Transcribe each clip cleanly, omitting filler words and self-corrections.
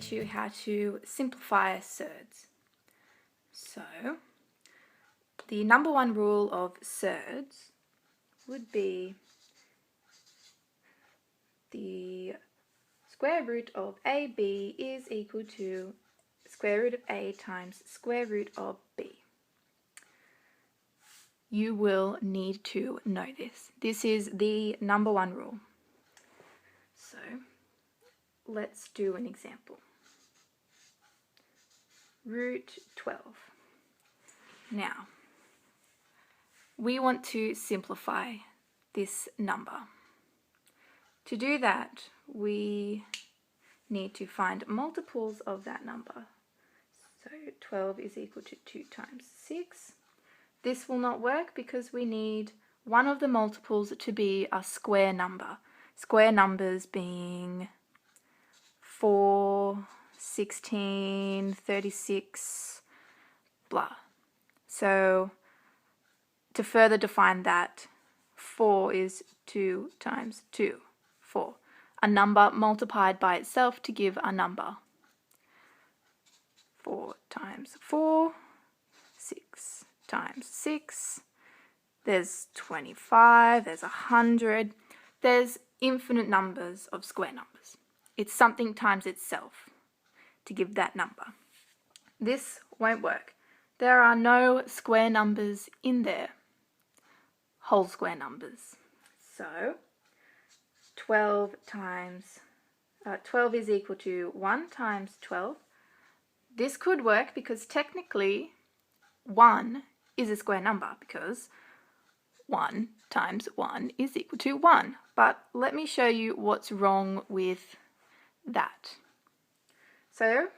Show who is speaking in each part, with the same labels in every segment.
Speaker 1: teach you how to simplify surds. So, the number one rule of surds would be the square root of AB is equal to square root of A times square root of B. You will need to know this. This is the number one rule. So, let's do an example. Root 12. Now, we want to simplify this number. To do that, we need to find multiples of that number. So 12 is equal to 2 times 6. This will not work because we need one of the multiples to be a square number. Square numbers being 4, 16, 36, blah. So to further define that, 4 is 2 times 2, 4. A number multiplied by itself to give a number. 4 times 4, 6 times 6, there's 25, there's 100, there's infinite numbers of square numbers. It's something times itself to give that number. This won't work. There are no square numbers in there, whole square numbers. So 12 is equal to 1 times 12. This could work because technically 1 is a square number because 1 times 1 is equal to 1. But let me show you what's wrong with that. So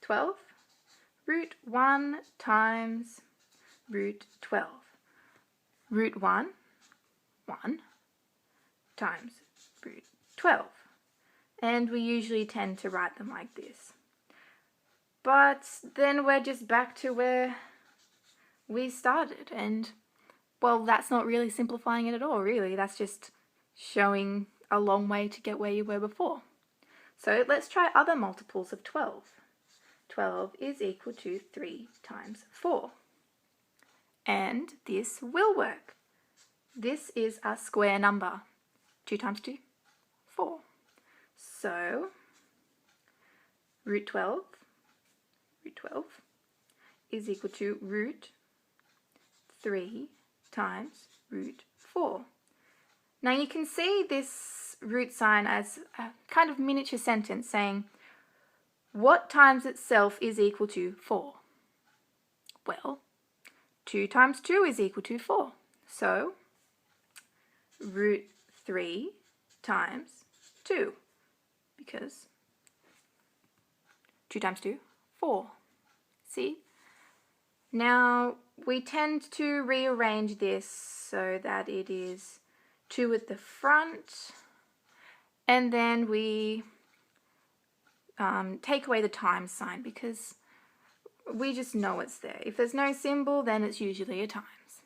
Speaker 1: 12, root 1 times root 12. Root 1, 1 times root 12. And we usually tend to write them like this. But then we're just back to where we started, and well, that's not really simplifying it at all, really. That's just showing a long way to get where you were before. So let's try other multiples of 12. 12 is equal to 3 times 4. And this will work. This is a square number. 2 times 2, 4. So root 12 is equal to root 3 times root 4. Now you can see this root sign as a kind of miniature sentence saying, what times itself is equal to 4? Well, 2 times 2 is equal to 4. So root 3 times 2, because 2 times 2, 4. See? Now we tend to rearrange this so that it is 2 at the front, and then we take away the times sign because we just know it's there. If there's no symbol, then it's usually a times.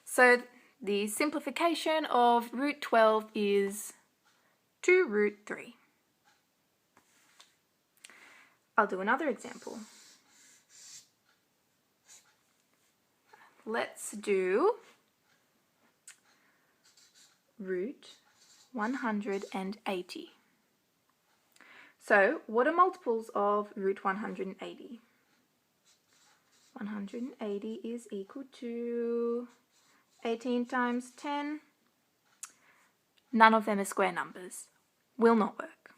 Speaker 1: So the simplification of root 12 is 2 root 3. I'll do another example. Let's do root 180. So, what are multiples of root 180? 180 is equal to 18 times 10. None of them are square numbers. Will not work.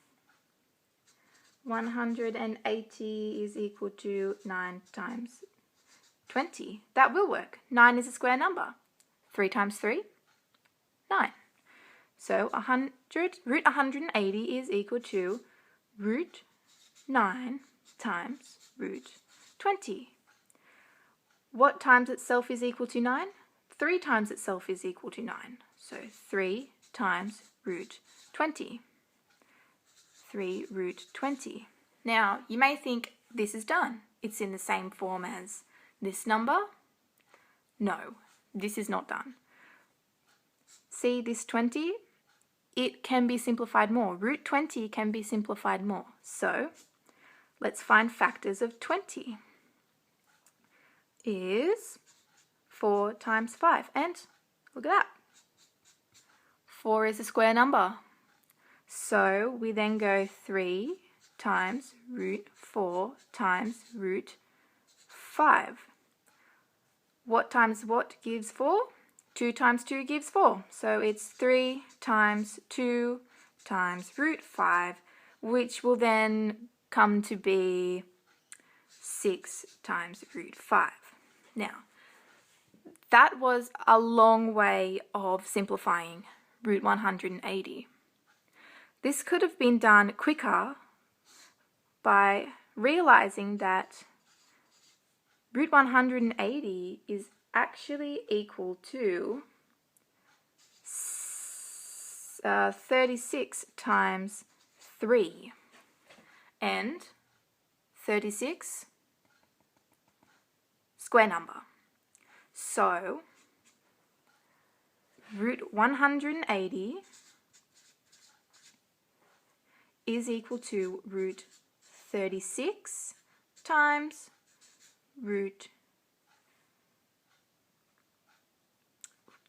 Speaker 1: 180 is equal to 9 times 20. That will work. 9 is a square number. 3 times 3, 9. So root 180 is equal to root 9 times root 20. What times itself is equal to 9? 3 times itself is equal to 9. So 3 times root 20. 3 root 20. Now, you may think this is done. It's in the same form as this number. No, this is not done. See this 20? It can be simplified more. Root 20 can be simplified more. So let's find factors of 20. Is 4 times 5. And look at that. 4 is a square number. So we then go 3 times root 4 times root 5. What times what gives 4? 2 times 2 gives 4. So it's 3 times 2 times root 5, which will then come to be 6 times root 5. Now, that was a long way of simplifying root 180. This could have been done quicker by realizing that root 180 is actually equal to 36 times 3. And 36, square number. So, root 180 is equal to root 36 times root,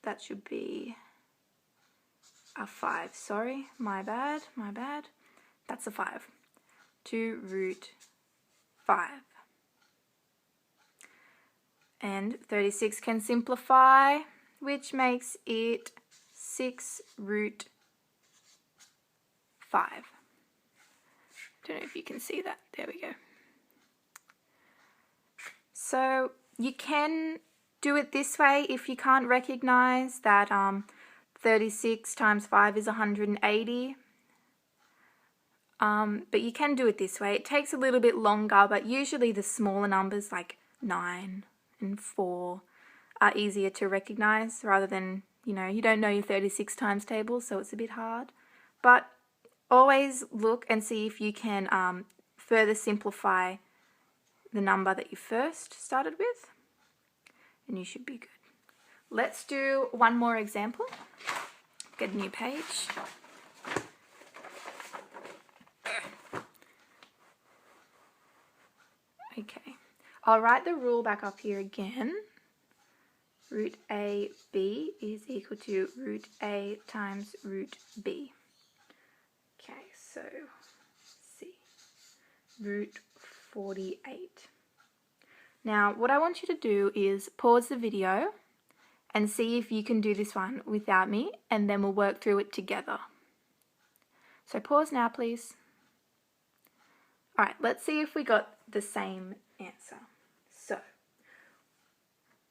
Speaker 1: that should be a 5, sorry, my bad, that's a 5, to root 5. And 36 can simplify, which makes it 6 root 5. Don't know if you can see that. There we go. So you can do it this way if you can't recognize that 36 times 5 is 180. But you can do it this way. It takes a little bit longer, but usually the smaller numbers like 9 and 4 are easier to recognize rather than, you don't know your 36 times table, so it's a bit hard. But always look and see if you can further simplify the number that you first started with, and you should be good. Let's do one more example. Get a new page. Okay, I'll write the rule back up here again. Root AB is equal to root A times root B. Okay, so C, root 48. Now, what I want you to do is pause the video and see if you can do this one without me, and then we'll work through it together. So pause now, please. All right, let's see if we got the same answer. So,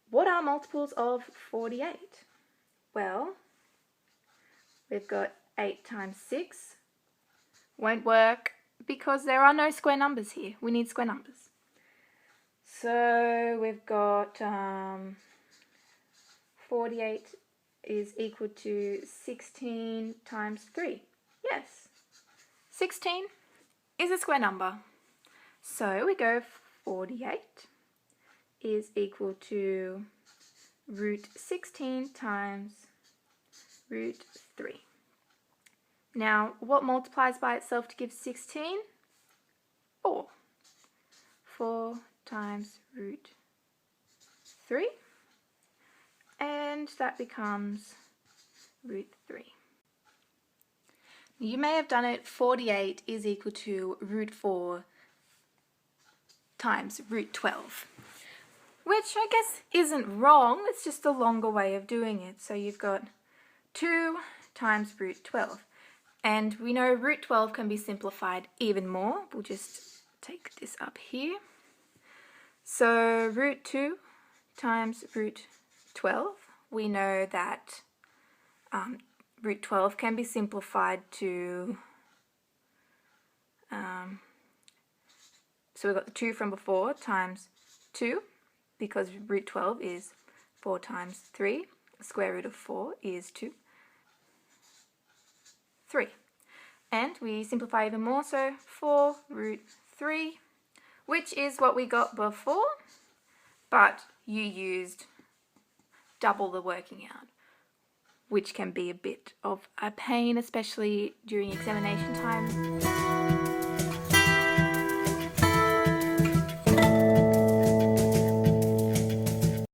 Speaker 1: what are multiples of 48? Well, we've got 8 times 6. Won't work because there are no square numbers here. We need square numbers. So we've got 48 is equal to 16 times 3. Yes, 16 is a square number. So we go 48 is equal to root 16 times root 3. Now, what multiplies by itself to give 16? 4. 4 times root 3. And that becomes root 3. You may have done it 48 is equal to root 4 times root 12. Which I guess isn't wrong, it's just a longer way of doing it. So you've got 2 times root 12. And we know root 12 can be simplified even more. We'll just take this up here. So root 2 times root 12. We know that root 12 can be simplified to, so we've got the 2 from before times 2, because root 12 is 4 times 3. The square root of 4 is 2. 3. And we simplify even more, so 4 root 3, which is what we got before, but you used double the working out, which can be a bit of a pain, especially during examination time.